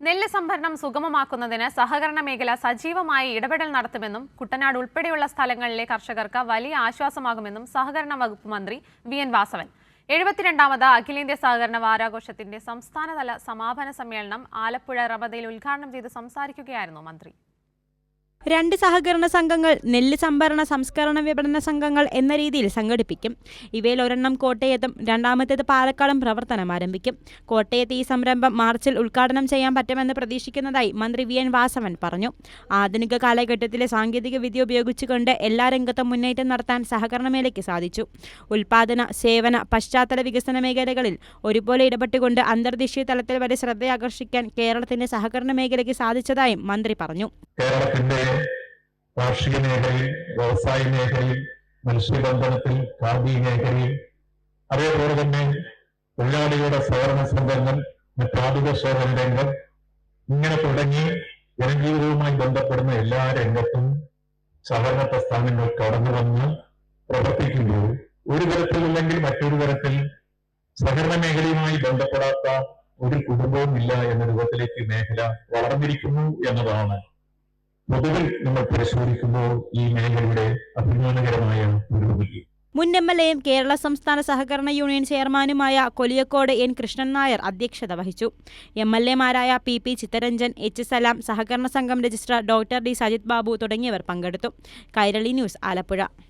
നെല്ല് സംഭരണം സുഗമമാക്കുന്നതിന് സഹകരണ മേഖല സജീവമായി ഇടപെടൽ നടത്തുമെന്നും കുട്ടനാട് ഉൾപ്പെടെയുള്ള സ്ഥലങ്ങളിലെ കർഷകർക്ക് വലിയ ആശ്വാസമാകുമെന്നും സഹകരണ വകുപ്പ് മന്ത്രി വി.എൻ. വാസവൻ. 72ാമത് അഖിലേന്ത്യാ സഹകരണ വാരാഘോഷത്തിന്റെ സംസ്ഥാനതല സമാപന സമ്മേളനം ആലപ്പുഴ റമദയിൽ ഉദ്ഘാടനം ചെയ്ത് സംസാരിക്കുകയായിരുന്നു മന്ത്രി. 2 സഹകരണ സംഘങ്ങൾ നെല്ല് സംഭരണ സംസ്കരണ വിപണന സംഘങ്ങൾ എന്ന രീതിയിൽ സംഘടിപ്പിക്കും. ഇവയിൽ ഒരെണ്ണം കോട്ടയത്തും രണ്ടാമത്തേത് പാലക്കാടും പ്രവർത്തനം ആരംഭിക്കും. കോട്ടയത്ത് ഈ സംരംഭം മാർച്ചിൽ ഉദ്ഘാടനം ചെയ്യാൻ പറ്റുമെന്ന് പ്രതീക്ഷിക്കുന്നതായി മന്ത്രി വി.എൻ. വാസവൻ പറഞ്ഞു. ആധുനിക കാലഘട്ടത്തിലെ സാങ്കേതിക വിദ്യ ഉപയോഗിച്ചുകൊണ്ട് എല്ലാ രംഗത്തും മുന്നേറ്റം നടത്താൻ സഹകരണ മേഖലയ്ക്ക് സാധിച്ചു. ഉൽപാദന, സേവന, പശ്ചാത്തല വികസന മേഖലകളിൽ ഒരുപോലെ ഇടപെട്ടുകൊണ്ട് അന്തർദേശീയ തലത്തിൽ വരെ ശ്രദ്ധയാകർഷിക്കാൻ കേരളത്തിന്റെ സഹകരണ മേഖലയ്ക്ക് സാധിച്ചതായും മന്ത്രി പറഞ്ഞു. കാർഷിക മേഖലയിൽ, വ്യവസായ മേഖലയിൽ, മത്സ്യബന്ധനത്തിൽ, ഖാദി മേഖലയിൽ, അതേപോലെ തന്നെ തൊഴിലാളികളുടെ സഹകരണ സംഘങ്ങൾ, പ്രാഥമിക സേവന രംഗം, ഇങ്ങനെ തുടങ്ങി ജനജീവിതവുമായി ബന്ധപ്പെടുന്ന എല്ലാ രംഗത്തും സഹകരണ പ്രസ്ഥാനങ്ങൾ കടന്നു വന്ന് പ്രവർത്തിക്കുമ്പോൾ ഒരു തരത്തിലല്ലെങ്കിൽ മറ്റൊരു തരത്തിൽ സഹകരണ മേഖലയുമായി ബന്ധപ്പെടാത്ത ഒരു കുടുംബവും ഇല്ല എന്ന രൂപത്തിലേക്ക് മേഖല വളർന്നിരിക്കുന്നു എന്നതാണ് പൊതുവിൽ നമ്മൾ പരിശോധിക്കുമ്പോൾ ഈ മേഖലയുടെ അഭിമാനകരമായ പുരോഗതി. മുൻ എം.എൽ.എയും കേരള സംസ്ഥാന സഹകരണ യൂണിയൻ ചെയർമാനുമായ കൊലിയക്കോട് എൻ. കൃഷ്ണൻ നായർ അധ്യക്ഷത വഹിച്ചു. എം.എൽ.എമാരായ പി. ചിത്തരഞ്ജൻ, എച്ച്. സലാം, സഹകരണ സംഘം registrar doctor D. Sajith Babu തുടങ്ങിയവർ പങ്കെടുത്തു. കൈരളി ന്യൂസ്, ആലപ്പുഴ.